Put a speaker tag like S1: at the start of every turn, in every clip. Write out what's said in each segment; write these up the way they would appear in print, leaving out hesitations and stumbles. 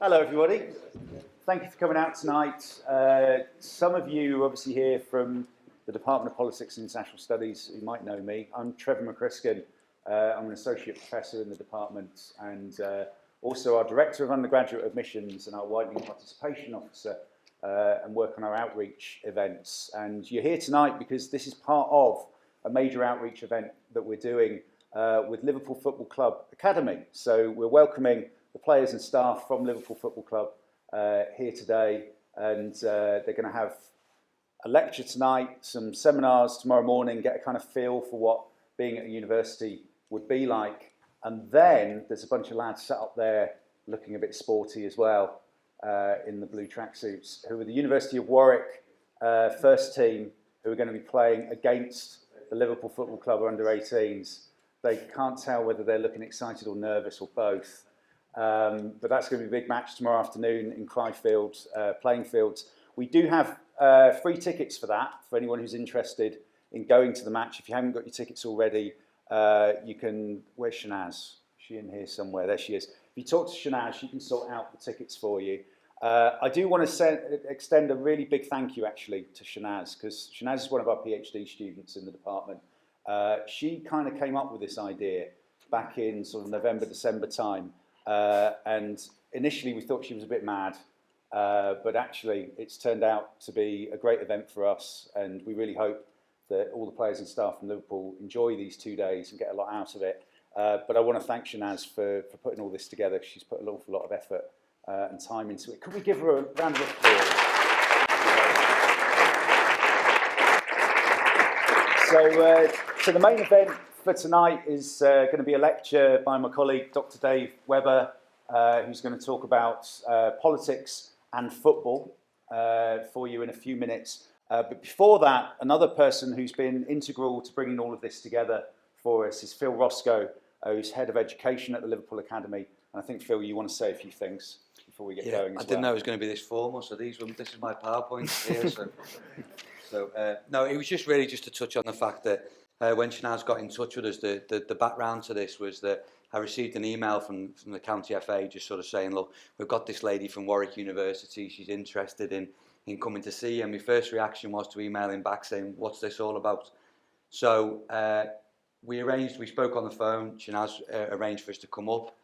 S1: Hello everybody, thank you for coming out tonight. Some of you are obviously here from the Department of Politics and International Studies. You might know me. I'm Trevor McCriskin. I'm an Associate Professor in the department and also our Director of Undergraduate Admissions and our Widening Participation Officer and work on our outreach events. And you're here tonight because this is part of a major outreach event that we're doing with Liverpool Football Club Academy. So we're welcoming the players and staff from Liverpool Football Club here today, and they're going to have a lecture tonight, some seminars tomorrow morning, get a kind of feel for what being at a university would be like. And then there's a bunch of lads sat up there looking a bit sporty as well in the blue tracksuits, who are the University of Warwick first team, who are going to be playing against the Liverpool Football Club under 18s. They can't tell whether they're looking excited or nervous or both. But that's going to be a big match tomorrow afternoon in Clyfield playing fields. We do have free tickets for that, for anyone who's interested in going to the match. If you haven't got your tickets already, you can... Where's Shanaz? Is she in here somewhere? There she is. If you talk to Shanaz, she can sort out the tickets for you. I do want to extend a really big thank you, actually, to Shanaz, because Shanaz is one of our PhD students in the department. She kind of came up with this idea back in sort of November, December time. And initially we thought she was a bit mad, but actually it's turned out to be a great event for us, and we really hope that all the players and staff from Liverpool enjoy these 2 days and get a lot out of it. But I want to thank Shanaz for putting all this together. She's put an awful lot of effort and time into it. Could we give her a round of applause? So the main event for tonight is going to be a lecture by my colleague, Dr. Dave Webber, who's going to talk about politics and football for you in a few minutes. But before that, another person who's been integral to bringing all of this together for us is Phil Roscoe, who's Head of Education at the Liverpool Academy. And I think, Phil, you want to say a few things before we get going as
S2: I didn't know it was going to be this formal, so this is my PowerPoint here. No, it was just really just to touch on the fact that when Shanaz got in touch with us, the background to this was that I received an email from the County FA just sort of saying, look, we've got this lady from Warwick University, she's interested in coming to see you. And my first reaction was to email him back saying, what's this all about? So we spoke on the phone, Shanaz arranged for us to come up.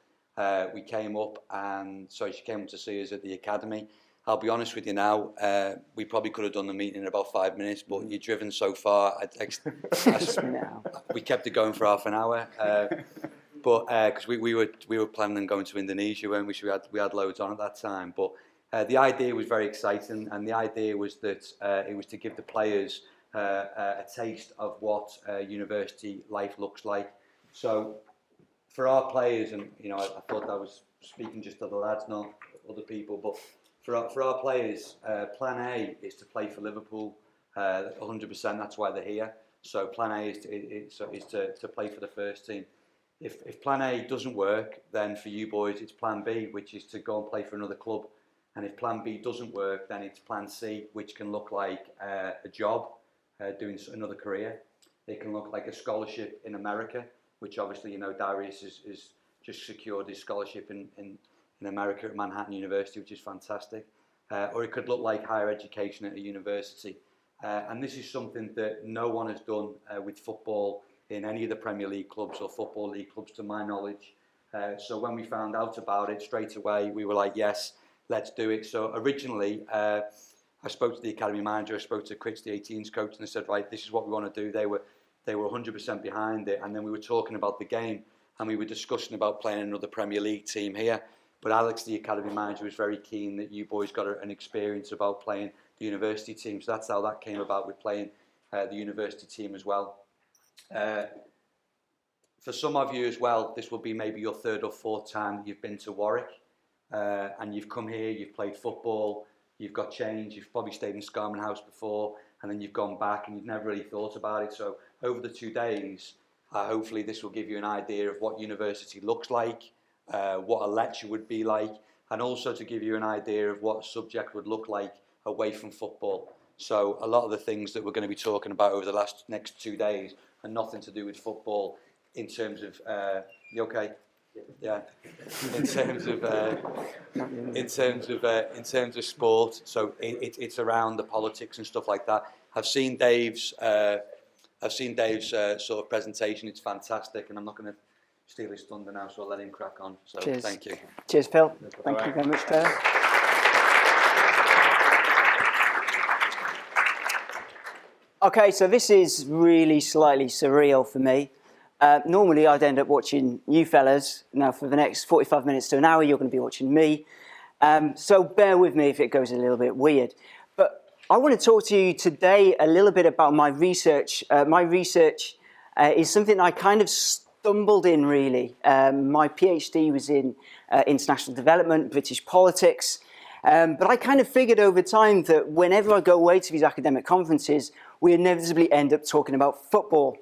S2: We came up, and so she came up to see us at the Academy. I'll be honest with you now, we probably could have done the meeting in about 5 minutes, but you're driven so far. We kept it going for half an hour, but because we were planning on going to Indonesia, weren't we? So we had loads on at that time. But the idea was very exciting, and the idea was that it was to give the players a taste of what university life looks like. So for our players, and I thought I was speaking just to the lads, not other people, but for our players, Plan A is to play for Liverpool 100%. That's why they're here. So Plan A is to play for the first team. If Plan A doesn't work, then for you boys, it's Plan B, which is to go and play for another club. And if Plan B doesn't work, then it's Plan C, which can look like a job, doing another career. It can look like a scholarship in America, which obviously, Darius is just secured his scholarship in America at Manhattan University, which is fantastic. Or it could look like higher education at a university. And this is something that no one has done with football in any of the Premier League clubs or Football League clubs, to my knowledge. So when we found out about it, straight away, we were like, yes, let's do it. So originally, I spoke to the academy manager, I spoke to Chris, the 18s coach, and they said, right, this is what we want to do. They were 100% behind it. And then we were talking about the game, and we were discussing about playing another Premier League team here. But Alex, the academy manager, was very keen that you boys got an experience about playing the university team. So that's how that came about, with playing the university team as well. For some of you as well, this will be maybe your third or fourth time you've been to Warwick. And you've come here, you've played football, you've got change, you've probably stayed in Scarman House before, and then you've gone back and you've never really thought about it. So over the 2 days, hopefully this will give you an idea of what university looks like, what a lecture would be like, and also to give you an idea of what a subject would look like away from football. So a lot of the things that we're going to be talking about over the next 2 days are nothing to do with football in terms of, you okay? Yeah, in terms of in terms of sport, so it's around the politics and stuff like that. I've seen Dave's sort of presentation. It's fantastic, and I'm not going to steal his thunder now, so I'll let him crack on. So
S3: Cheers.
S2: thank you.
S3: Cheers, Phil. Thank you very much, Phil. Okay, so this is really slightly surreal for me. Normally, I'd end up watching you fellas. Now, for the next 45 minutes to an hour, you're going to be watching me. So bear with me if it goes a little bit weird. But I want to talk to you today a little bit about my research. My research is something I kind of stumbled in, really. My PhD was in international development, British politics. But I kind of figured over time that whenever I go away to these academic conferences, we inevitably end up talking about football.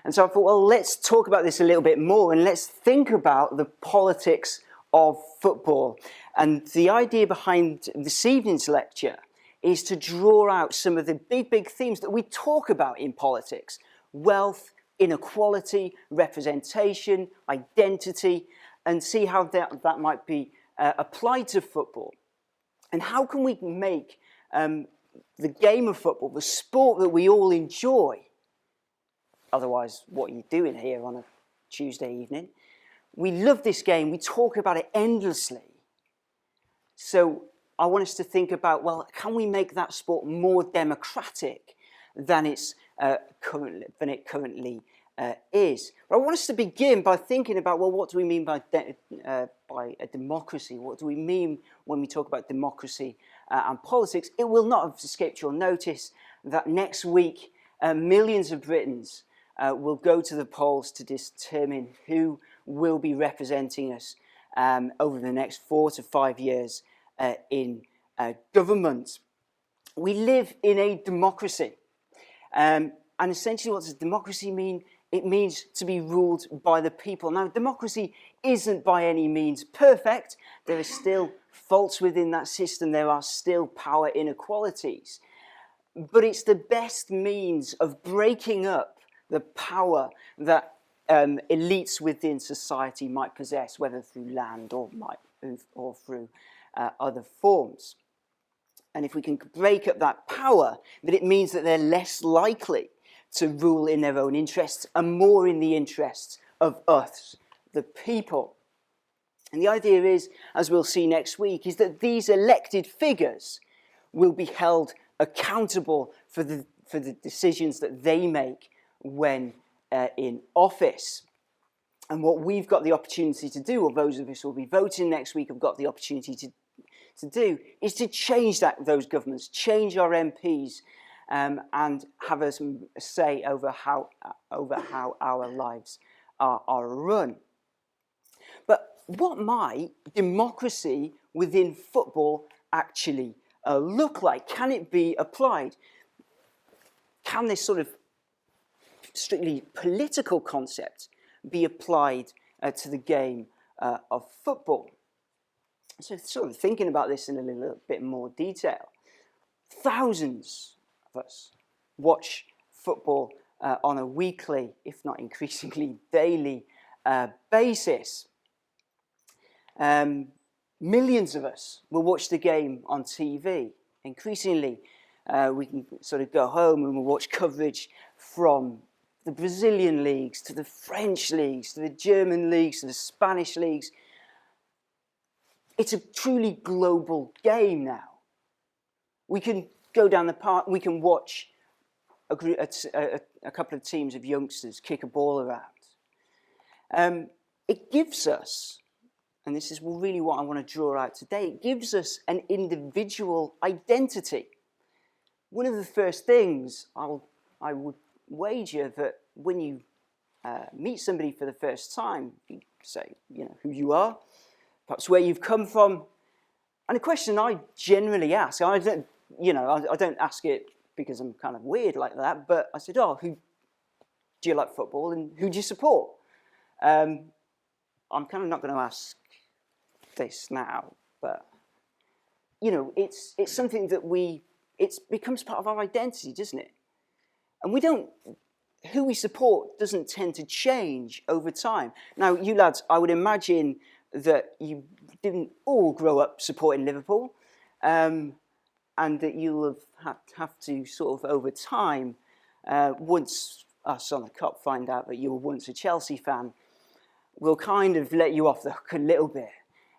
S3: And so I thought, well, let's talk about this a little bit more and let's think about the politics of football. And the idea behind this evening's lecture is to draw out some of the big themes that we talk about in politics: wealth, inequality, representation, identity, and see how that might be applied to football. And how can we make the game of football, the sport that we all enjoy, otherwise what are you doing here on a Tuesday evening? We love this game, we talk about it endlessly. So I want us to think about, well, can we make that sport more democratic than it currently is? But I want us to begin by thinking about, well, what do we mean by a democracy? What do we mean when we talk about democracy and politics? It will not have escaped your notice that next week millions of Britons will go to the polls to determine who will be representing us over the next 4 to 5 years in government. We live in a democracy. And essentially, what does democracy mean? It means to be ruled by the people. Now, democracy isn't by any means perfect. There are still faults within that system. There are still power inequalities. But it's the best means of breaking up the power that elites within society might possess, whether through land or through other forms. And if we can break up that power, then it means that they're less likely to rule in their own interests and more in the interests of us, the people. And the idea is, as we'll see next week, is that these elected figures will be held accountable for the decisions that they make when in office. And what we've got the opportunity to do, or those of us who will be voting next week have got the opportunity to do, is to change those governments, change our MPs, and have a say over how our lives are run. But what might democracy within football actually look like? Can it be applied? Can this sort of strictly political concept be applied to the game of football? So sort of thinking about this in a little bit more detail. Thousands of us watch football on a weekly, if not increasingly daily basis. Millions of us will watch the game on TV. Increasingly, we can sort of go home and we'll watch coverage from the Brazilian leagues, to the French leagues, to the German leagues, to the Spanish leagues. It's a truly global game now. We can go down the park, we can watch a couple of teams of youngsters kick a ball around. It gives us, and this is really what I want to draw out today, it gives us an individual identity. One of the first things I would wager that when you meet somebody for the first time, you say, who you are, perhaps where you've come from. And a question I generally ask, I don't ask it because I'm kind of weird like that, but I said, who do you like football and who do you support? I'm kind of not going to ask this now, but, it's something that it becomes part of our identity, doesn't it? And we don't who we support doesn't tend to change over time. Now, you lads, I would imagine that you didn't all grow up supporting Liverpool, and that you'll have to sort of over time, once us on the COP find out that you were once a Chelsea fan, we'll kind of let you off the hook a little bit.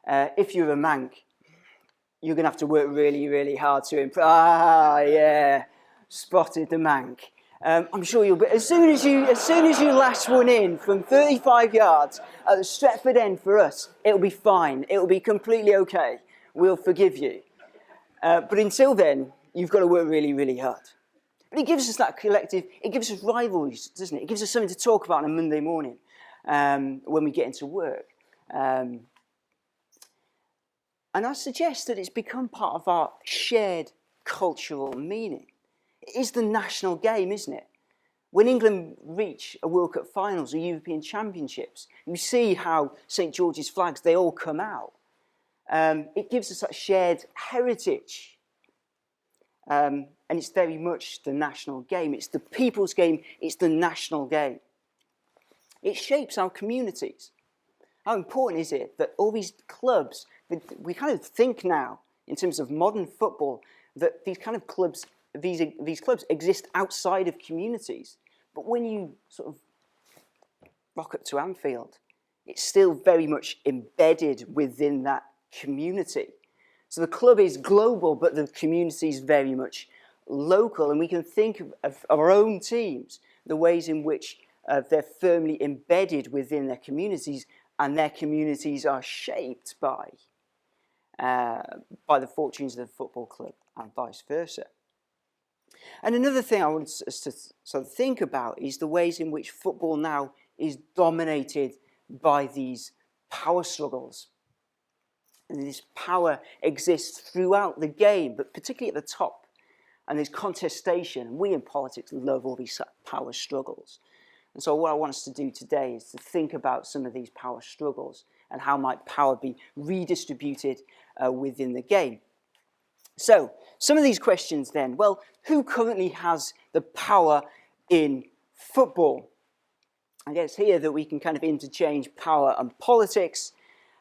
S3: If you're a Manc, you're going to have to work really, really hard to improve. Ah, yeah, spotted the Manc. I'm sure you'll be, as soon as you lash one in from 35 yards at the Stretford end for us, it'll be fine. It'll be completely okay. We'll forgive you. But until then, you've got to work really, really hard. But it gives us that collective, it gives us rivalries, doesn't it? It gives us something to talk about on a Monday morning when we get into work. And I suggest that it's become part of our shared cultural meaning. It is the national game, isn't it? When England reach a World Cup finals or European Championships, you see how St. George's flags, they all come out. It gives us that shared heritage. And it's very much the national game. It's the people's game. It's the national game. It shapes our communities. How important is it that all these clubs, we kind of think now, in terms of modern football, that these kind of clubs, these clubs exist outside of communities. But when you sort of rock up to Anfield, it's still very much embedded within that community. So the club is global, but the community is very much local. And we can think of our own teams, the ways in which they're firmly embedded within their communities, and their communities are shaped by the fortunes of the football club and vice versa. And another thing I want us to sort of think about is the ways in which football now is dominated by these power struggles. And this power exists throughout the game, but particularly at the top. And there's contestation. We in politics love all these power struggles. And so what I want us to do today is to think about some of these power struggles and how might power be redistributed within the game. So, some of these questions then. Well, who currently has the power in football? I guess here that we can kind of interchange power and politics.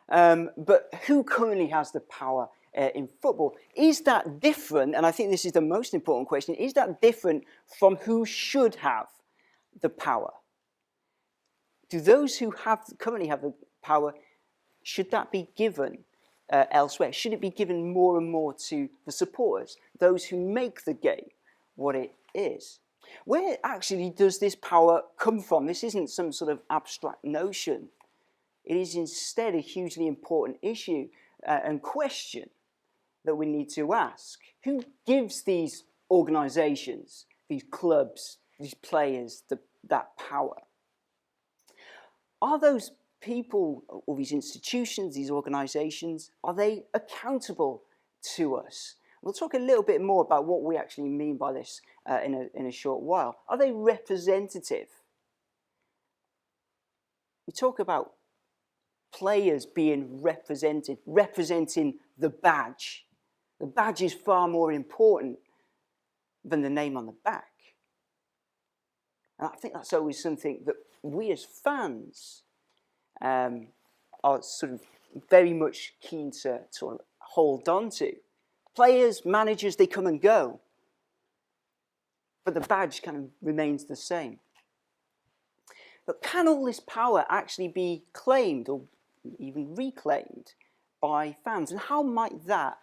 S3: But who currently has the power in football? Is that different? And I think this is the most important question. Is that different from who should have the power? Do those who currently have the power, should that be given elsewhere? Should it be given more and more to the supporters, those who make the game what it is? Where actually does this power come from? This isn't some sort of abstract notion. It is instead a hugely important issue and question that we need to ask. Who gives these organisations, these clubs, these players that power? Are those people, or these institutions, these organisations, are they accountable to us? We'll talk a little bit more about what we actually mean by this in a short while. Are they representative? We talk about players being represented, representing the badge. The badge is far more important than the name on the back. And I think that's always something that we as fans are sort of very much keen to sort of hold on to. Players, managers, they come and go. But the badge kind of remains the same. But can all this power actually be claimed or even reclaimed by fans? And how might that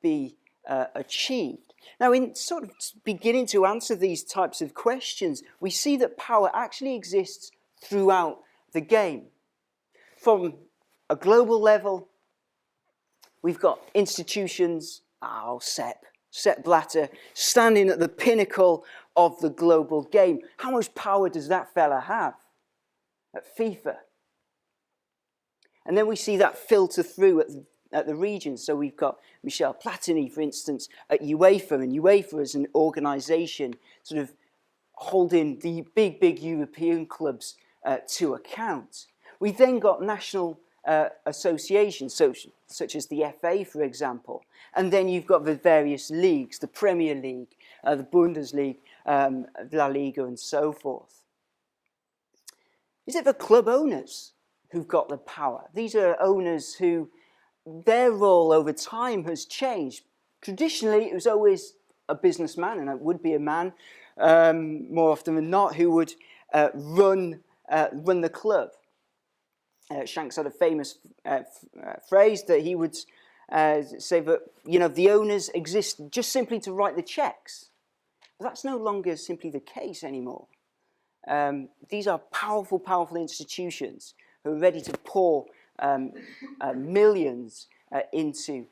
S3: be achieved? Now, in sort of beginning to answer these types of questions, we see that power actually exists throughout the game. From a global level, we've got institutions, Sepp Blatter, standing at the pinnacle of the global game. How much power does that fella have at FIFA? And then we see that filter through at the regions. So we've got Michel Platini, for instance, at UEFA, and UEFA as an organisation sort of holding the big European clubs to account. We've then got national associations, such as the FA, for example. And then you've got the various leagues, the Premier League, the Bundesliga, La Liga and so forth. Is it the club owners who've got the power? These are owners who, their role over time has changed. Traditionally, it was always a businessman, and it would be a man, more often than not, who would run the club. Shanks had a famous phrase that he would say that, the owners exist just simply to write the checks. But that's no longer simply the case anymore. These are powerful, powerful institutions who are ready to pour millions into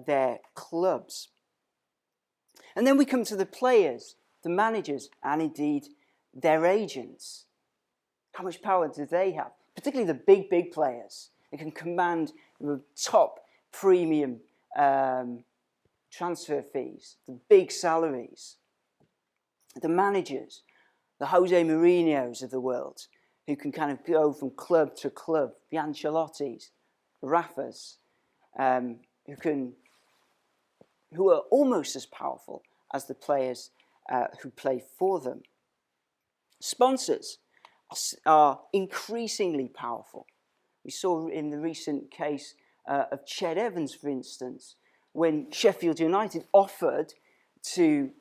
S3: their clubs. And then we come to the players, the managers, and indeed their agents. How much power do they have? Particularly the big, big players. They can command the top premium transfer fees, the big salaries. The managers, the Jose Mourinhos of the world, who can kind of go from club to club, the Ancelottis, the Rafas, who are almost as powerful as the players who play for them. Sponsors are increasingly powerful. We saw in the recent case of Ched Evans, for instance, when Sheffield United offered to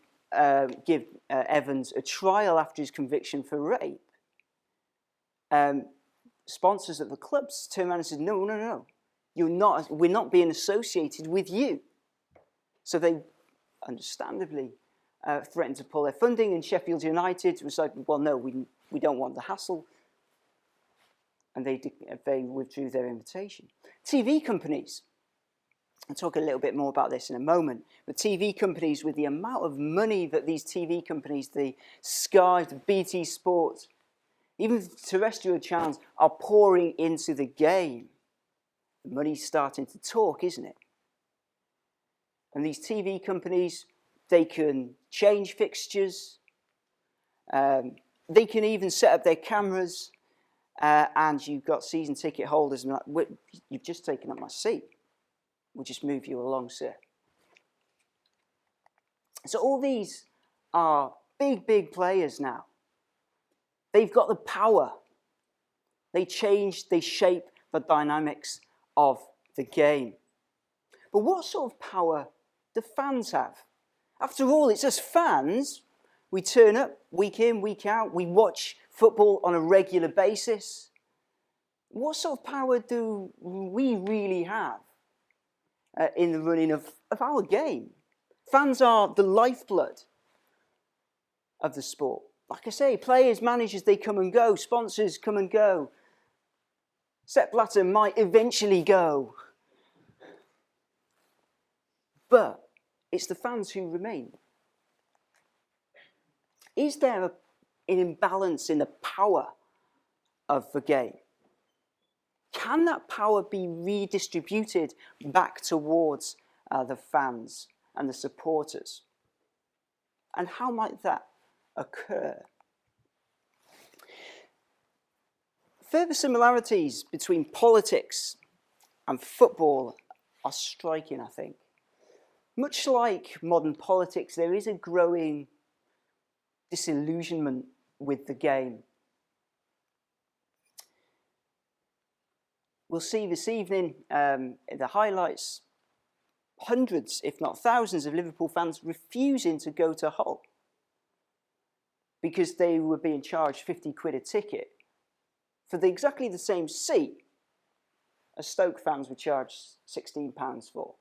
S3: give Evans a trial after his conviction for rape. Sponsors at the clubs turned around and said, no, we're not being associated with you. So they understandably threatened to pull their funding, and Sheffield United was like, well, no, we don't want the hassle. And they withdrew their invitation. TV companies, I'll talk a little bit more about this in a moment, but TV companies, with the amount of money that these TV companies, the Sky, the BT Sport, even the terrestrial channels are pouring into the game. The money's starting to talk, isn't it? And these TV companies, they can change fixtures, they can even set up their cameras, and you've got season ticket holders, and like, you've just taken up my seat. We'll just move you along, sir. So all these are big, big players now. They've got the power. They change, they shape the dynamics of the game. But what sort of power do fans have? After all, it's us fans. We turn up week in, week out. We watch football on a regular basis. What sort of power do we really have in the running of our game? Fans are the lifeblood of the sport. Like I say, players, managers, they come and go. Sponsors come and go. Sepp Blatter might eventually go. But it's the fans who remain. Is there an imbalance in the power of the game? Can that power be redistributed back towards the fans and the supporters? And how might that occur? Further similarities between politics and football are striking, I think. Much like modern politics, there is a growing disillusionment with the game. We'll see this evening in the highlights, hundreds, if not thousands, of Liverpool fans refusing to go to Hull because they were being charged 50 quid a ticket for exactly the same seat as Stoke fans were charged £16 for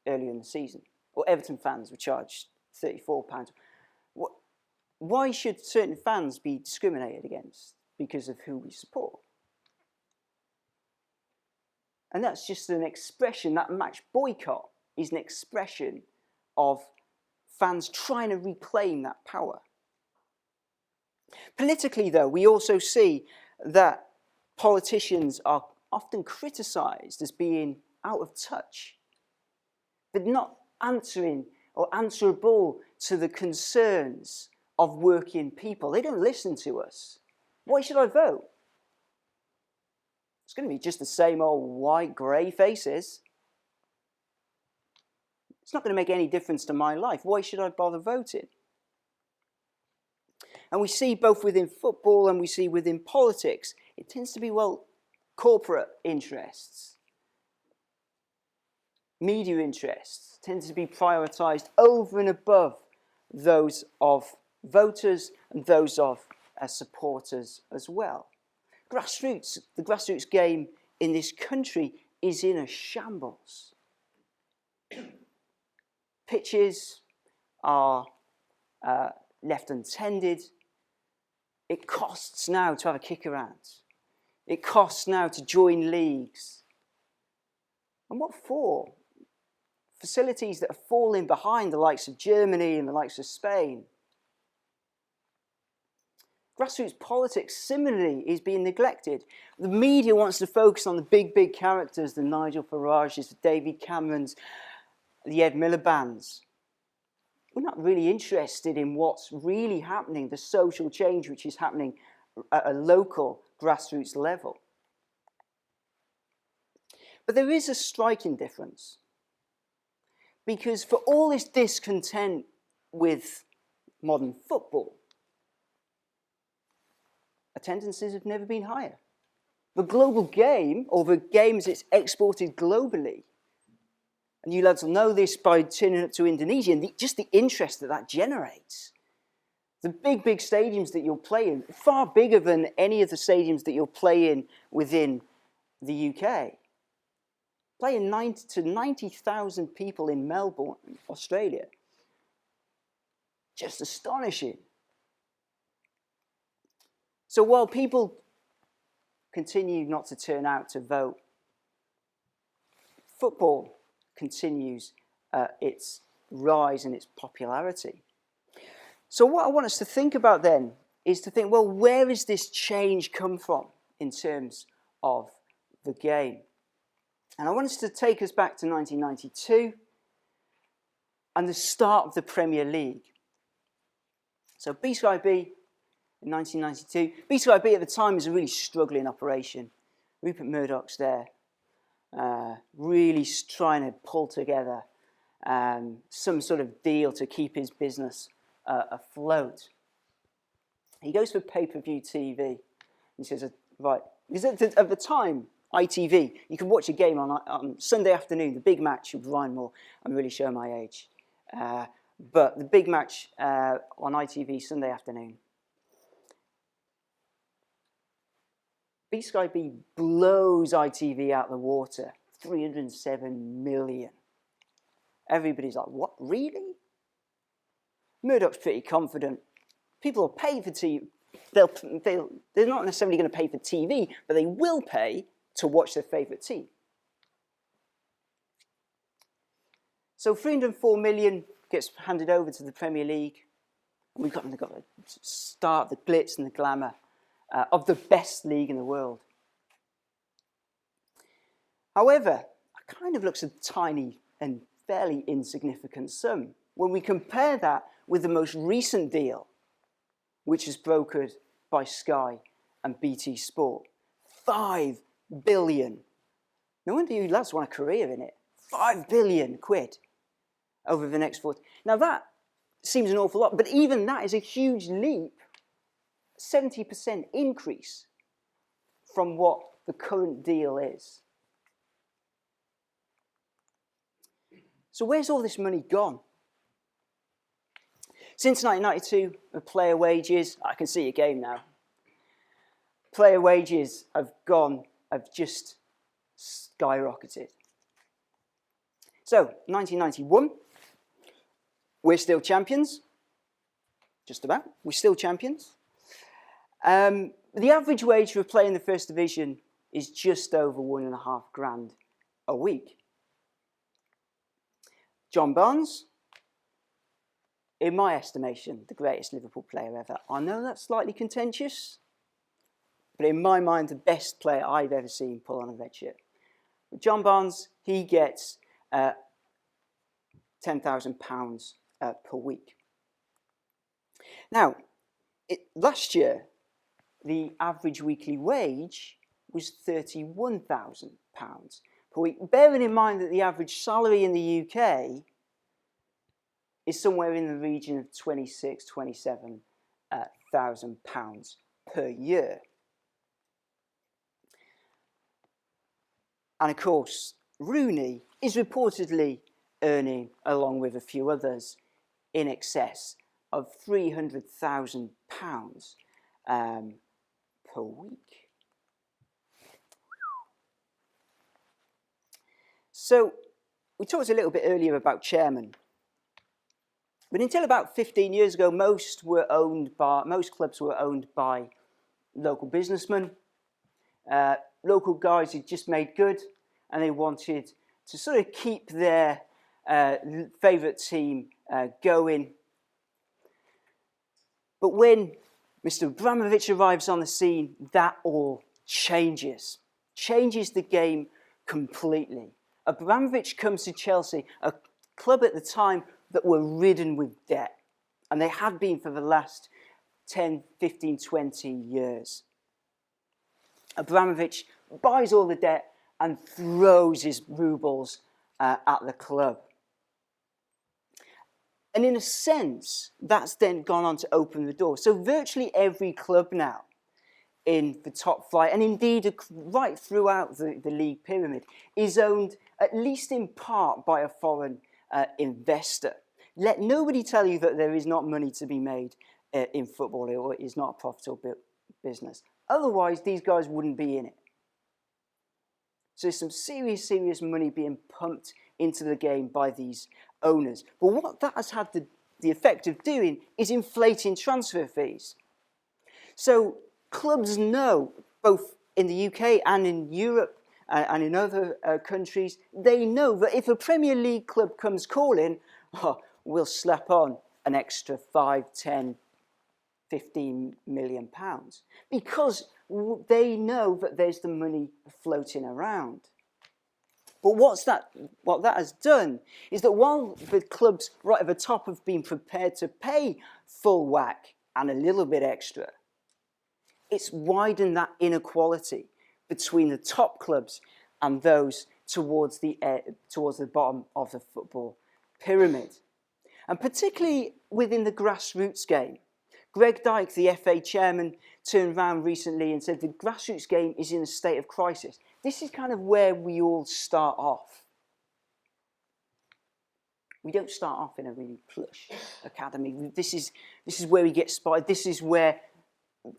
S3: earlier in the season, or Everton fans were charged £34. Why should certain fans be discriminated against because of who we support? And that's just an expression, that match boycott is an expression of fans trying to reclaim that power. Politically, though, we also see that politicians are often criticised as being out of touch, but not answering or answerable to the concerns of working people. They don't listen to us. Why should I vote? It's going to be just the same old white, grey faces. It's not going to make any difference to my life. Why should I bother voting? And we see both within football and we see within politics, it tends to be, well, corporate interests, media interests tend to be prioritised over and above those of voters and those of supporters as well. Grassroots, the grassroots game in this country is in a shambles. Pitches are left untended. It costs now to have a kick around. It costs now to join leagues. And what for? Facilities that are falling behind the likes of Germany and the likes of Spain. Grassroots politics, similarly, is being neglected. The media wants to focus on the big, big characters, the Nigel Farages, the David Camerons, the Ed Miliband's. We're not really interested in what's really happening, the social change which is happening at a local grassroots level. But there is a striking difference. Because for all this discontent with modern football, attendances have never been higher. The global game, or the games it's exported globally, and you lads will know this by turning up to Indonesia, and just the interest that that generates. The big, big stadiums that you'll play in, far bigger than any of the stadiums that you'll play in within the UK. Playing 90 to 90,000 people in Melbourne, Australia. Just astonishing. So while people continue not to turn out to vote, football continues its rise in its popularity. So what I want us to think about then is to think, well, where has this change come from in terms of the game? And I want us to take us back to 1992 and the start of the Premier League. So BSkyB in 1992. BSkyB at the time was a really struggling operation. Rupert Murdoch's there, really trying to pull together some sort of deal to keep his business afloat. He goes for pay-per-view TV. He says, right, because at the time, ITV, you can watch a game on Sunday afternoon, the big match with Ryan Moore. I'm really showing my age. But the big match on ITV Sunday afternoon. BSkyB blows ITV out of the water. 307 million. Everybody's like, what, really? Murdoch's pretty confident. People will pay for TV. They're not necessarily going to pay for TV, but they will pay to watch their favourite team. So 304 million gets handed over to the Premier League. And we've got to start the glitz and the glamour of the best league in the world. However, it kind of looks a tiny and fairly insignificant sum when we compare that with the most recent deal, which is brokered by Sky and BT Sport. 5 billion. No wonder you lads want a career in it. 5 billion quid over the next 40. Now that seems an awful lot, but even that is a huge leap. 70% increase from what the current deal is. So where's all this money gone? Since 1992, the player wages, I can see a game now. Player wages have just skyrocketed. So, 1991, we're still champions. Just about, we're still champions. The average wage for a player in the First Division is just over £1,500 a week. John Barnes, in my estimation, the greatest Liverpool player ever. I know that's slightly contentious, but in my mind, the best player I've ever seen pull on a red shirt. But John Barnes, he gets £10,000 per week. Now, last year, the average weekly wage was £31,000 per week, bearing in mind that the average salary in the UK is somewhere in the region of 26,000, £300,000 per year. And of course, Rooney is reportedly earning, along with a few others, in excess of £300,000 per week. So we talked a little bit earlier about chairmen. But until about 15 years ago, most clubs were owned by local businessmen, local guys who just made good, and they wanted to sort of keep their favourite team going. But when Mr. Abramovich arrives on the scene, that all changes the game completely. Abramovich comes to Chelsea, a club at the time that were ridden with debt, and they had been for the last 10, 15, 20 years. Abramovich buys all the debt and throws his rubles at the club. And in a sense, that's then gone on to open the door. So virtually every club now in the top flight, and indeed right throughout the league pyramid, is owned at least in part by a foreign investor. Let nobody tell you that there is not money to be made in football, or it is not a profitable business. Otherwise, these guys wouldn't be in it. So there's some serious, serious money being pumped into the game by these owners. But what that has had the effect of doing is inflating transfer fees. So clubs know, both in the UK and in Europe and in other countries, they know that if a Premier League club comes calling, we'll slap on an extra 5, 10, 15 million pounds, because they know that there's the money floating around. But what that has done is that while the clubs right at the top have been prepared to pay full whack and a little bit extra, it's widened that inequality between the top clubs and those towards the bottom of the football pyramid. And particularly within the grassroots game. Greg Dyke, the FA chairman, turned around recently and said the grassroots game is in a state of crisis. This is kind of where we all start off. We don't start off in a really plush academy. This is where we get spotted. This is where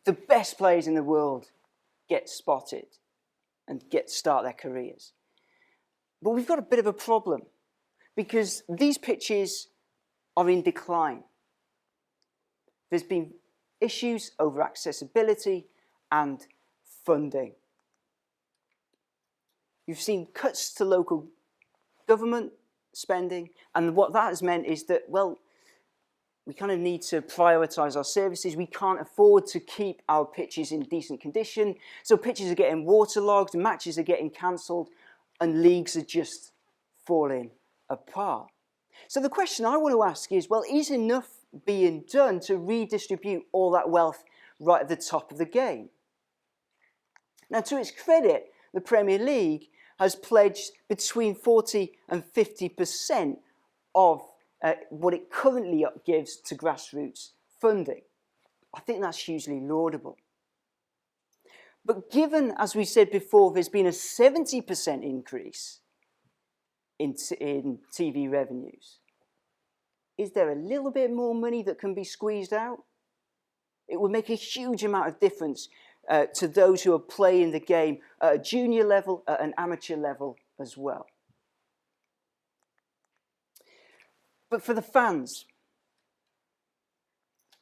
S3: the best players in the world get spotted and start their careers. But we've got a bit of a problem, because these pitches are in decline. There's been issues over accessibility and funding. You've seen cuts to local government spending, and what that has meant is that, well, we kind of need to prioritise our services. We can't afford to keep our pitches in decent condition, so pitches are getting waterlogged, matches are getting cancelled, and leagues are just falling apart. So the question I want to ask is, well, is enough being done to redistribute all that wealth right at the top of the game? Now, to its credit, the Premier League has pledged between 40 and 50% of what it currently gives to grassroots funding. I think that's hugely laudable. But given, as we said before, there's been a 70% increase in TV revenues, is there a little bit more money that can be squeezed out? It would make a huge amount of difference to those who are playing the game at a junior level, at an amateur level as well. But for the fans,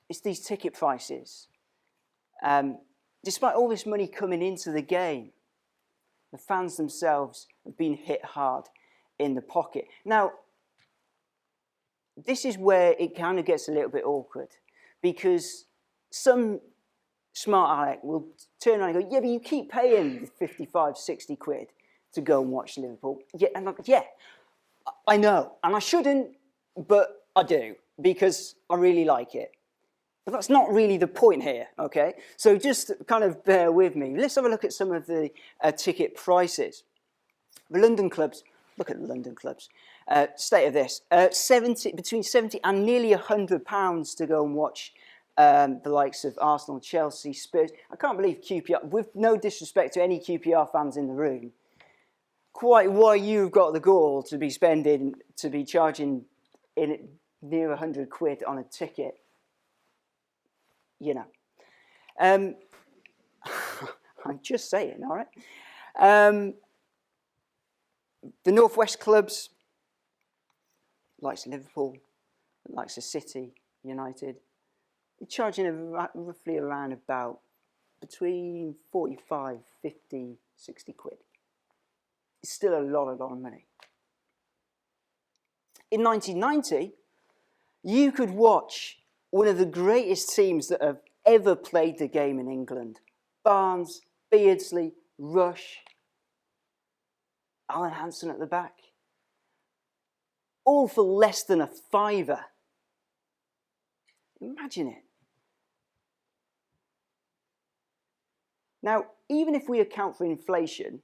S3: it's these ticket prices. Despite all this money coming into the game, the fans themselves have been hit hard in the pocket. Now, this is where it kind of gets a little bit awkward, because some smart aleck will turn around and go, yeah, but you keep paying 55, 60 quid to go and watch Liverpool. Yeah, and I know, and I shouldn't, but I do, because I really like it. But that's not really the point here, okay? So just kind of bear with me. Let's have a look at some of the ticket prices. The London clubs, look at the London clubs. State of this, between 70 and nearly £100 to go and watch the likes of Arsenal, Chelsea, Spurs. I can't believe QPR, with no disrespect to any QPR fans in the room, quite why you've got the gall to be charging in near 100 quid on a ticket, you know. I'm just saying, all right? The Northwest clubs, likes of Liverpool, likes of City, United, they're charging roughly around about between 45, 50, 60 quid. It's still a lot of money. In 1990, you could watch one of the greatest teams that have ever played the game in England. Barnes, Beardsley, Rush, Alan Hansen at the back. All for less than a fiver. Imagine it. Now, even if we account for inflation,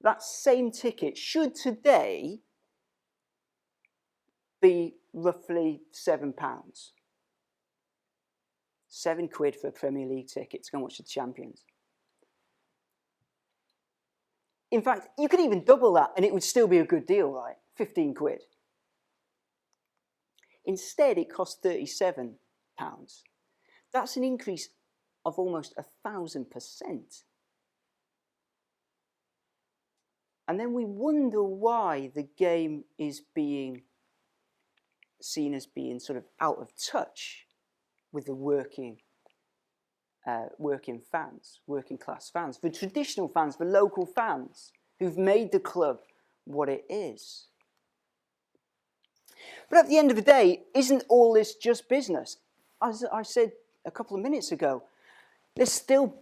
S3: that same ticket should today be roughly £7. £7 for a Premier League ticket to go and watch the Champions. In fact, you could even double that and it would still be a good deal, right? 15 quid. Instead, it costs £37. That's an increase of almost 1,000%. And then we wonder why the game is being seen as being sort of out of touch with the working fans, working class fans, the traditional fans, the local fans who've made the club what it is. But at the end of the day, isn't all this just business? As I said a couple of minutes ago, there's still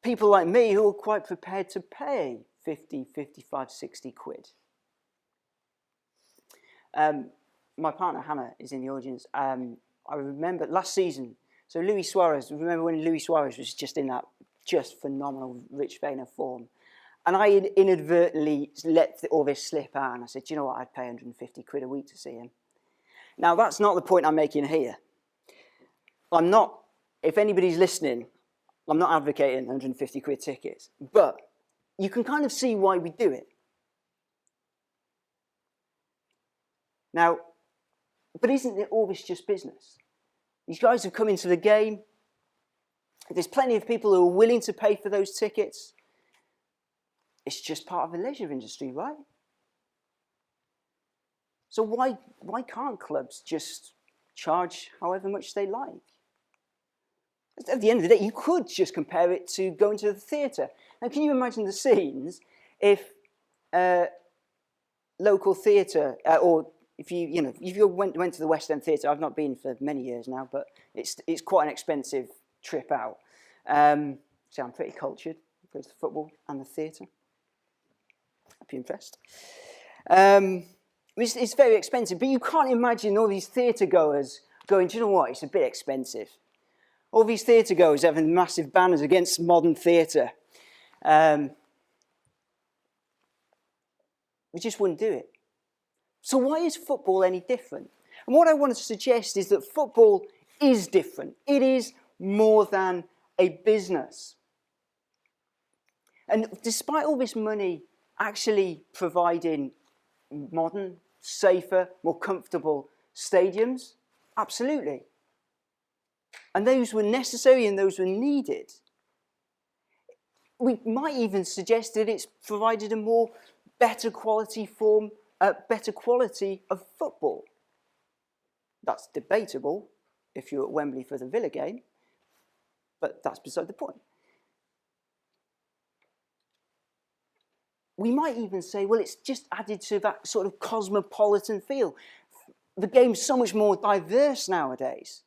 S3: people like me who are quite prepared to pay 50, 55, 60 quid. My partner Hannah is in the audience. I remember last season, so Luis Suarez, remember when Luis Suarez was just in that just phenomenal Rich Vayner form. And I had inadvertently let all this slip out and I said, do you know what, I'd pay 150 quid a week to see him. Now that's not the point I'm making here. I'm not, if anybody's listening, I'm not advocating 150 quid tickets, but you can kind of see why we do it. Now, but isn't it always just business? These guys have come into the game. There's plenty of people who are willing to pay for those tickets. It's just part of the leisure industry, right? So why can't clubs just charge however much they like? At the end of the day, you could just compare it to going to the theatre. Now, can you imagine the scenes if local theatre, or if you went to the West End Theatre? I've not been for many years now, but it's quite an expensive trip out. So I'm pretty cultured. Go to the football and the theatre. I'd be impressed. It's very expensive, but you can't imagine all these theatre goers going, do you know what, it's a bit expensive. All these theatre goers having massive banners against modern theatre. We just wouldn't do it. So why is football any different? And what I want to suggest is that football is different. It is more than a business. And despite all this money actually providing modern, safer, more comfortable stadiums, absolutely. And those were necessary and those were needed. We might even suggest that it's provided a better quality of football. That's debatable if you're at Wembley for the Villa game, but that's beside the point. We might even say, well, it's just added to that sort of cosmopolitan feel. The game's so much more diverse nowadays.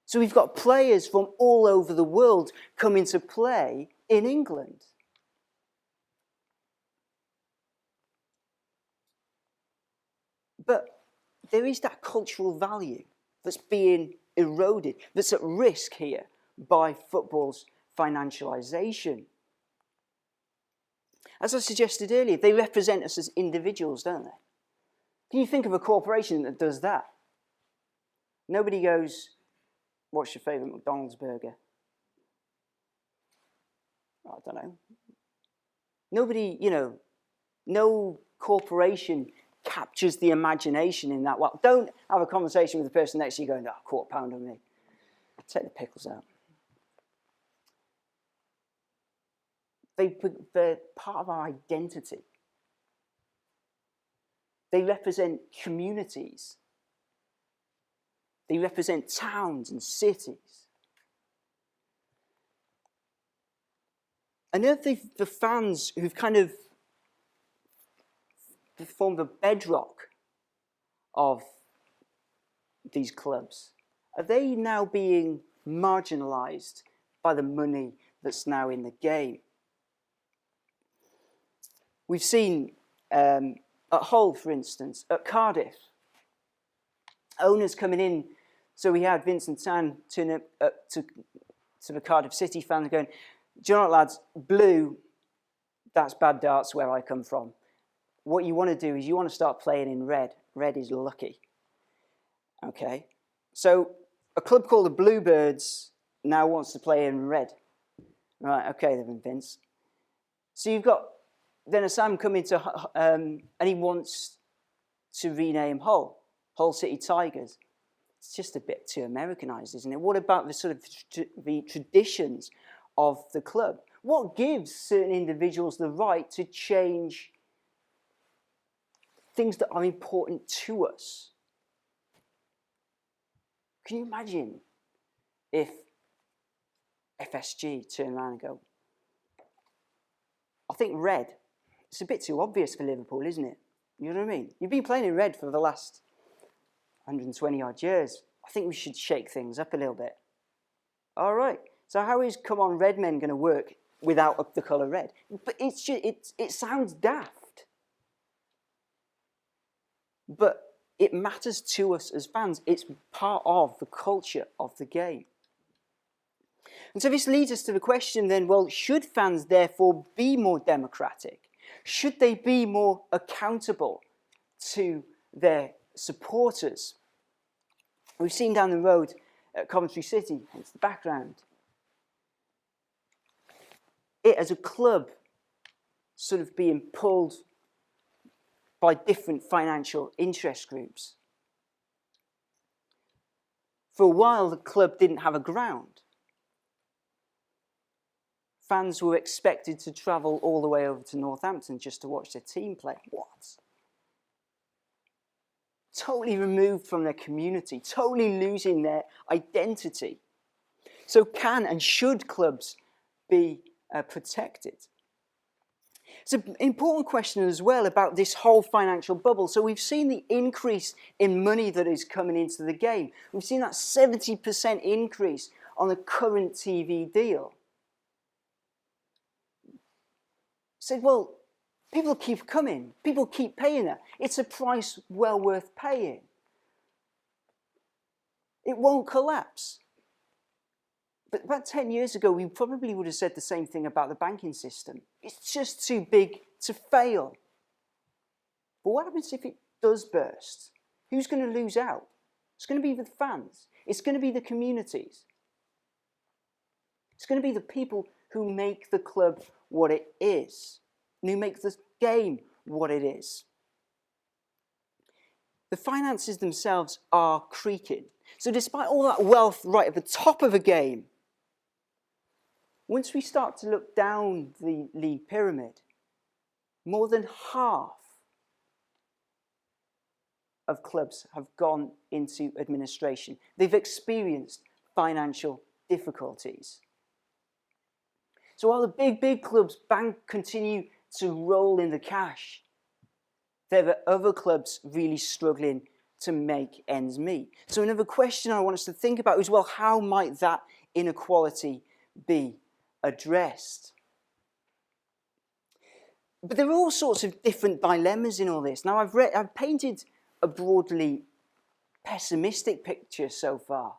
S3: So we've got players from all over the world coming to play in England. But there is that cultural value that's being eroded, that's at risk here by football's financialisation. As I suggested earlier, they represent us as individuals, don't they? Can you think of a corporation that does that? Nobody goes, What's your favourite McDonald's burger? I don't know. Nobody, no corporation captures the imagination in that. Well, don't have a conversation with the person next to you going, quarter pound on me. Take the pickles out. They're part of our identity. They represent communities. They represent towns and cities. And they're the fans who've kind of formed the bedrock of these clubs. Are they now being marginalised by the money that's now in the game? We've seen at Hull, for instance, at Cardiff, owners coming in. So we had Vincent Tan turn up to the Cardiff City fans going, do you know what, lads, blue, that's bad darts where I come from. What you want to do is you want to start playing in red. Red is lucky. Okay, so a club called the Bluebirds now wants to play in red. Right, okay then, Vince. So you've got then a Sam coming to, and he wants to rename Hull City Tigers. It's just a bit too Americanized, isn't it? What about the sort of the traditions of the club? What gives certain individuals the right to change things that are important to us? Can you imagine if FSG turn around and go, I think red, it's a bit too obvious for Liverpool, isn't it? You know what I mean? You've been playing in red for the last 120 odd years. I think we should shake things up a little bit. All right. So how is Come On Red Men going to work without the colour red? But it sounds daft. But it matters to us as fans. It's part of the culture of the game. And so this leads us to the question then, well, should fans therefore be more democratic? Should they be more accountable to their supporters? We've seen down the road at Coventry City, hence the background, it as a club sort of being pulled by different financial interest groups. For a while, the club didn't have a ground. Fans were expected to travel all the way over to Northampton just to watch their team play. What? Totally removed from their community, totally losing their identity. So can and should clubs be protected? It's an important question as well about this whole financial bubble. So we've seen the increase in money that is coming into the game. We've seen that 70% increase on the current TV deal. Said, well, people keep coming. People keep paying that. It's a price well worth paying. It won't collapse. But about 10 years ago, we probably would have said the same thing about the banking system. It's just too big to fail. But what happens if it does burst? Who's going to lose out? It's going to be the fans. It's going to be the communities. It's going to be the people who make the club what it is, and who make the game what it is. The finances themselves are creaking. So despite all that wealth right at the top of a game, once we start to look down the league pyramid, more than half of clubs have gone into administration. They've experienced financial difficulties. So while the big clubs continue to roll in the cash, there are other clubs really struggling to make ends meet. So another question I want us to think about is, well, how might that inequality be addressed? But there are all sorts of different dilemmas in all this. Now, I've painted a broadly pessimistic picture so far.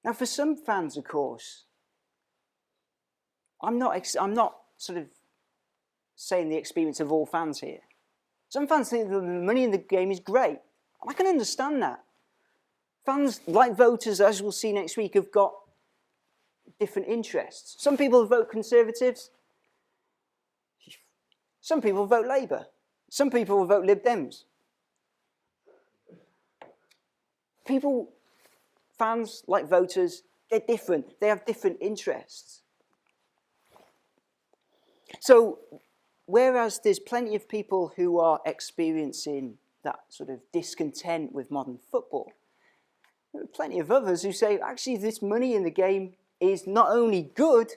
S3: Now, for some fans, of course, I'm not sort of saying the experience of all fans here. Some fans think that the money in the game is great. I can understand that. Fans, like voters, as we'll see next week, have got different interests. Some people vote Conservatives. Some people vote Labour. Some people will vote Lib Dems. People, fans, like voters, they're different. They have different interests. So, whereas there's plenty of people who are experiencing that sort of discontent with modern football, there are plenty of others who say, actually, this money in the game is not only good,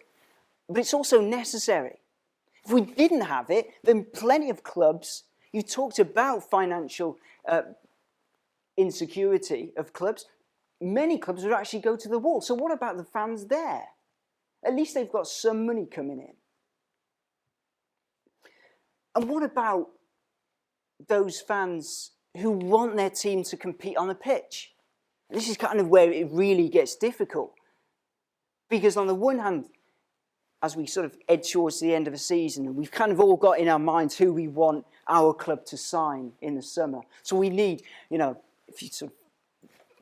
S3: but it's also necessary. If we didn't have it, then plenty of clubs, you talked about financial insecurity of clubs, many clubs would actually go to the wall. So what about the fans there? At least they've got some money coming in. And what about those fans who want their team to compete on the pitch? And this is kind of where it really gets difficult. Because on the one hand, as we sort of edge towards the end of the season, we've kind of all got in our minds who we want our club to sign in the summer. So we need, if you sort of,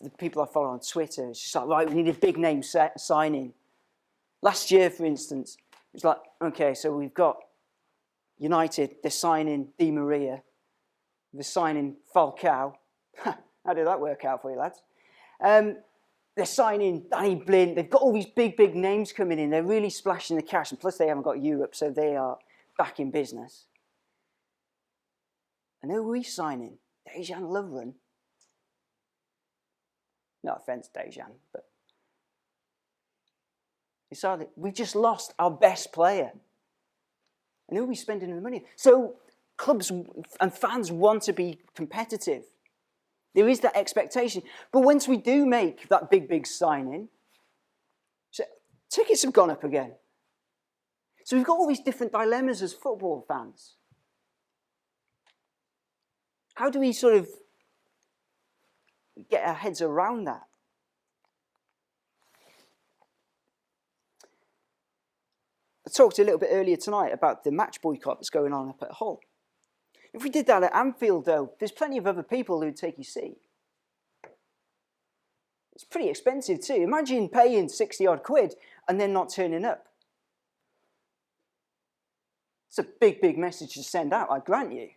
S3: the people I follow on Twitter, it's just like, right, we need a big name signing. Last year, for instance, it was like, okay, so we've got United, they're signing Di Maria, they're signing Falcao. How did that work out for you, lads? They're signing Danny Blind. They've got all these big, big names coming in. They're really splashing the cash. And plus they haven't got Europe, so they are back in business. And who are we signing? Dejan Lovren. No offence, Dejan, but we just lost our best player. And who are we spending the money? So clubs and fans want to be competitive. There is that expectation. But once we do make that big, big signing, so tickets have gone up again. So we've got all these different dilemmas as football fans. How do we sort of get our heads around that? I talked a little bit earlier tonight about the match boycott that's going on up at Hull. If we did that at Anfield, though, there's plenty of other people who'd take your seat. It's pretty expensive too. Imagine paying 60 odd quid and then not turning up. It's a big, big message to send out, I grant you.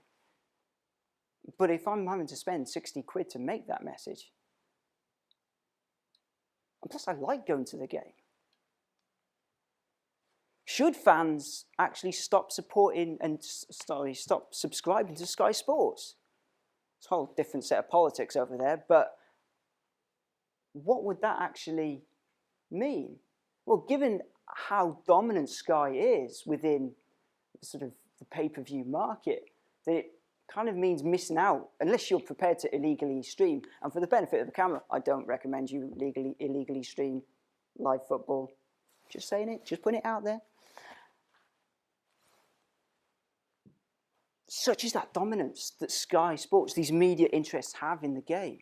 S3: But if I'm having to spend 60 quid to make that message, and plus I like going to the game. Should fans actually stop supporting and stop subscribing to Sky Sports? It's a whole different set of politics over there, but what would that actually mean? Well, given how dominant Sky is within sort of the pay-per-view market, that it kind of means missing out, unless you're prepared to illegally stream. And for the benefit of the camera, I don't recommend you illegally stream live football. Just saying it, just putting it out there. Such is that dominance that Sky Sports, these media interests, have in the game.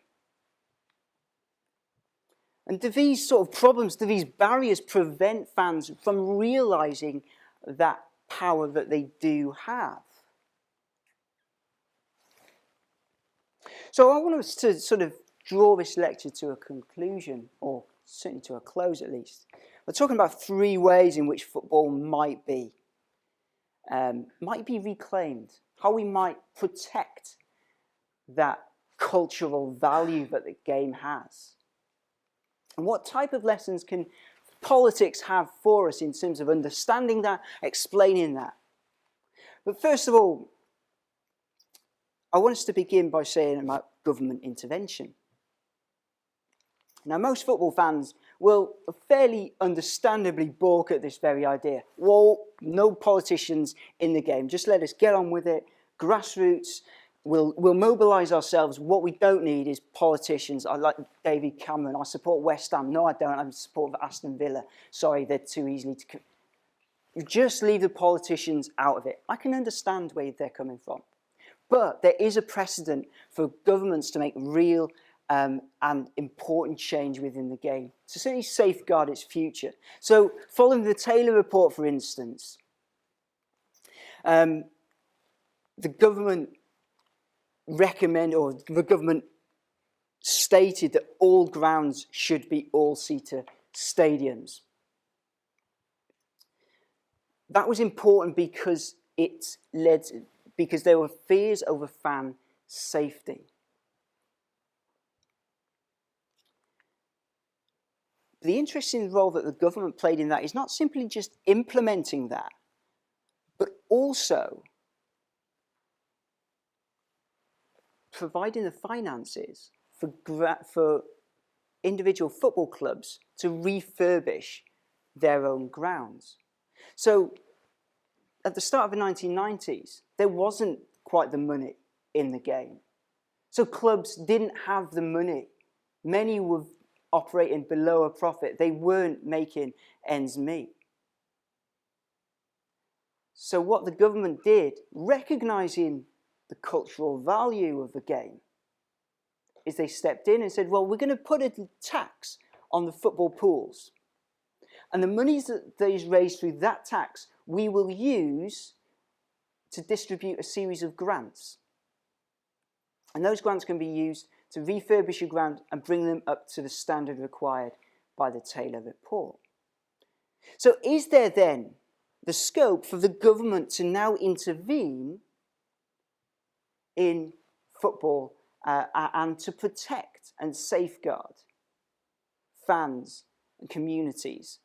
S3: And do these sort of problems, do these barriers prevent fans from realising that power that they do have? So I want us to sort of draw this lecture to a conclusion, or certainly to a close at least. We're talking about 3 ways in which football might be reclaimed, how we might protect that cultural value that the game has. And what type of lessons can politics have for us in terms of understanding that, explaining that? But first of all, I want us to begin by saying about government intervention. Now, most football fans will fairly understandably balk at this very idea. Well, no politicians in the game. Just let us get on with it. Grassroots, we'll mobilise ourselves. What we don't need is politicians. I like David Cameron. I support West Ham. No, I don't. I support Aston Villa. Sorry, they're too easily to... You just leave the politicians out of it. I can understand where they're coming from. But there is a precedent for governments to make real and important change within the game, to certainly safeguard its future. So, following the Taylor report, for instance, the government stated that all grounds should be all-seater stadiums. That was important because because there were fears over fan safety. The interesting role that the government played in that is not simply just implementing that, but also providing the finances for individual football clubs to refurbish their own grounds. So at the start of the 1990s, there wasn't quite the money in the game. So clubs didn't have the money. Many were operating below a profit. They weren't making ends meet. So what the government did, recognizing the cultural value of the game, is they stepped in and said, well, we're going to put a tax on the football pools. And the monies that is raised through that tax, we will use to distribute a series of grants. And those grants can be used to refurbish a ground and bring them up to the standard required by the Taylor report. So is there then the scope for the government to now intervene in football and to protect and safeguard fans and communities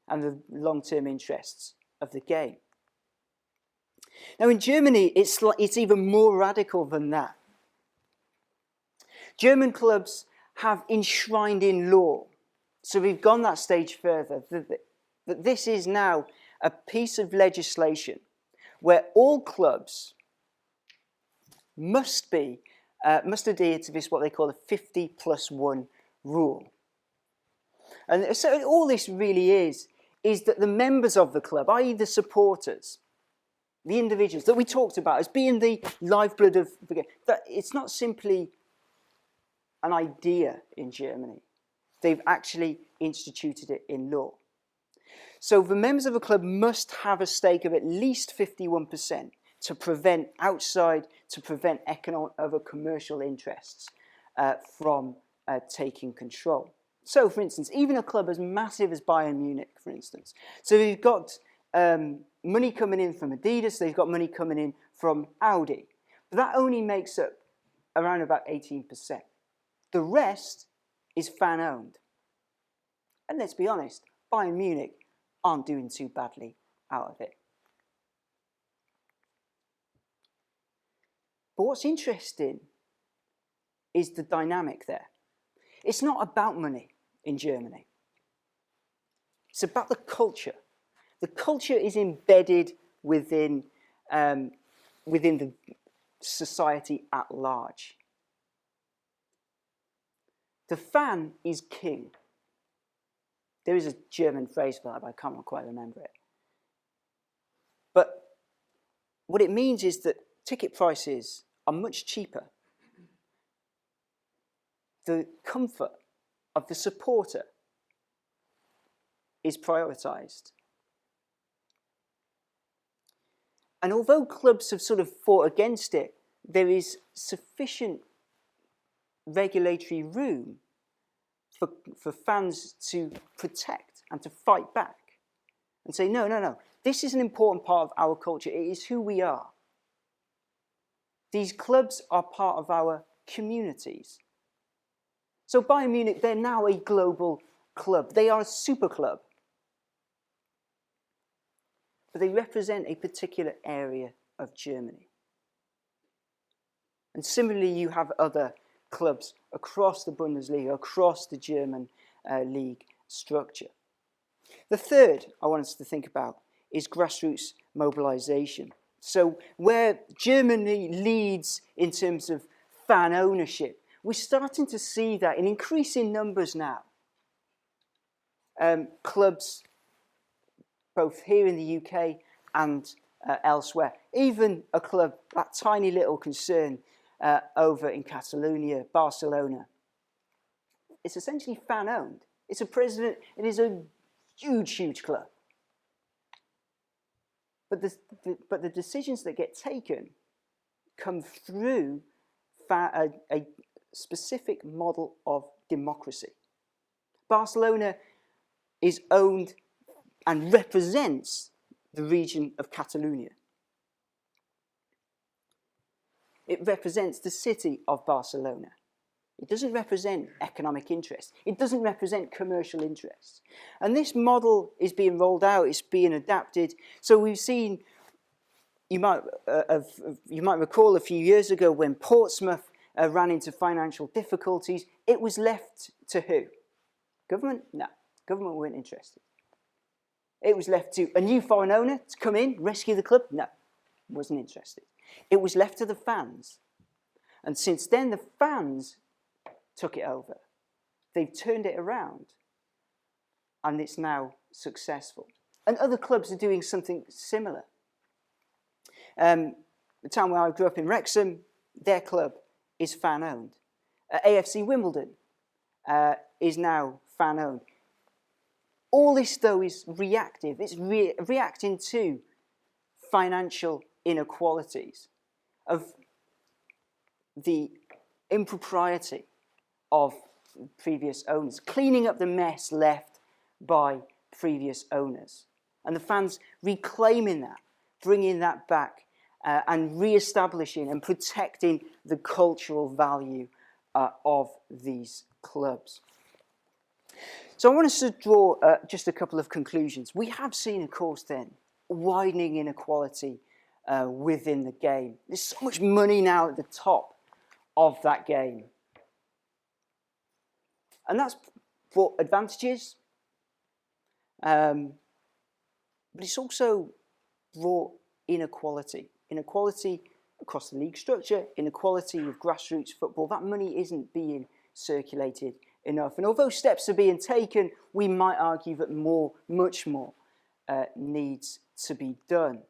S3: and the long-term interests of the game? Now in Germany, it's even more radical than that. German clubs have enshrined in law, so we've gone that stage further, that this is now a piece of legislation where all clubs must adhere to this, what they call a 50+1 rule. And so all this really is that the members of the club, i.e. the supporters, the individuals that we talked about as being the lifeblood of the game, that it's not simply an idea in Germany. They've actually instituted it in law. So the members of a club must have a stake of at least 51% to prevent other commercial interests from taking control. So, for instance, even a club as massive as Bayern Munich, for instance. So they've got money coming in from Adidas, they've got money coming in from Audi. But that only makes up around about 18%. The rest is fan-owned. And let's be honest, Bayern Munich aren't doing too badly out of it. But what's interesting is the dynamic there. It's not about money in Germany. It's about the culture. The culture is embedded within the society at large. The fan is king. There is a German phrase for that, but I can't quite remember it. But what it means is that ticket prices are much cheaper. The comfort of the supporter is prioritised. And although clubs have sort of fought against it, there is sufficient regulatory room for fans to protect and to fight back and say, no, this is an important part of our culture. It is who we are. These clubs are part of our communities. So Bayern Munich, they're now a global club. They are a super club. But they represent a particular area of Germany. And similarly, you have other clubs across the Bundesliga, across the German league structure. The third I want us to think about is grassroots mobilization. So where Germany leads in terms of fan ownership, we're starting to see that in increasing numbers now. Clubs, both here in the UK and elsewhere. Even a club, that tiny little concern over in Catalonia, Barcelona. It's essentially fan-owned. It is a huge, huge club. But the decisions that get taken come through a specific model of democracy. Barcelona is owned and represents the region of Catalonia. It represents the city of Barcelona. It doesn't represent economic interests. It doesn't represent commercial interests. And this model is being rolled out, it's being adapted. So we've seen, you might recall a few years ago when Portsmouth ran into financial difficulties, it was left to who? Government? No, government weren't interested. It was left to a new foreign owner to come in, rescue the club? No, wasn't interested. It was left to the fans. And since then, the fans took it over. They've turned it around. And it's now successful. And other clubs are doing something similar. The town where I grew up in Wrexham, their club is fan-owned. AFC Wimbledon is now fan-owned. All this, though, is reactive. It's reacting to financial inequalities, of the impropriety of previous owners, cleaning up the mess left by previous owners. And the fans reclaiming that, bringing that back, and re-establishing and protecting the cultural value of these clubs. So I want us to draw just a couple of conclusions. We have seen, of course, then, widening inequality within the game. There's so much money now at the top of that game. And that's brought advantages, but it's also brought inequality. Inequality across the league structure, inequality with grassroots football. That money isn't being circulated enough. And although steps are being taken, we might argue that much more needs to be done.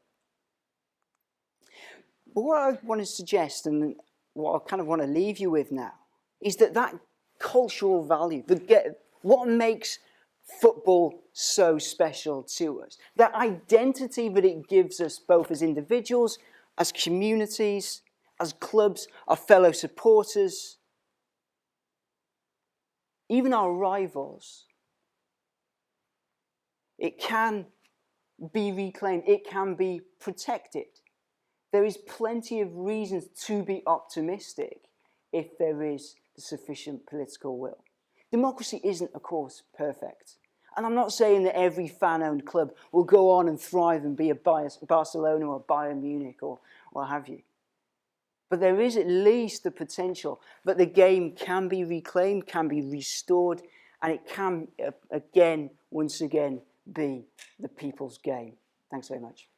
S3: But what I want to suggest, and what I kind of want to leave you with now, is that cultural value, what makes football so special to us, that identity that it gives us both as individuals, as communities, as clubs, our fellow supporters, even our rivals, it can be reclaimed, it can be protected. There is plenty of reasons to be optimistic if there is the sufficient political will. Democracy isn't, of course, perfect. And I'm not saying that every fan-owned club will go on and thrive and be a Barcelona or Bayern Munich or what have you. But there is at least the potential that the game can be reclaimed, can be restored, and it can, once again, be the people's game. Thanks very much.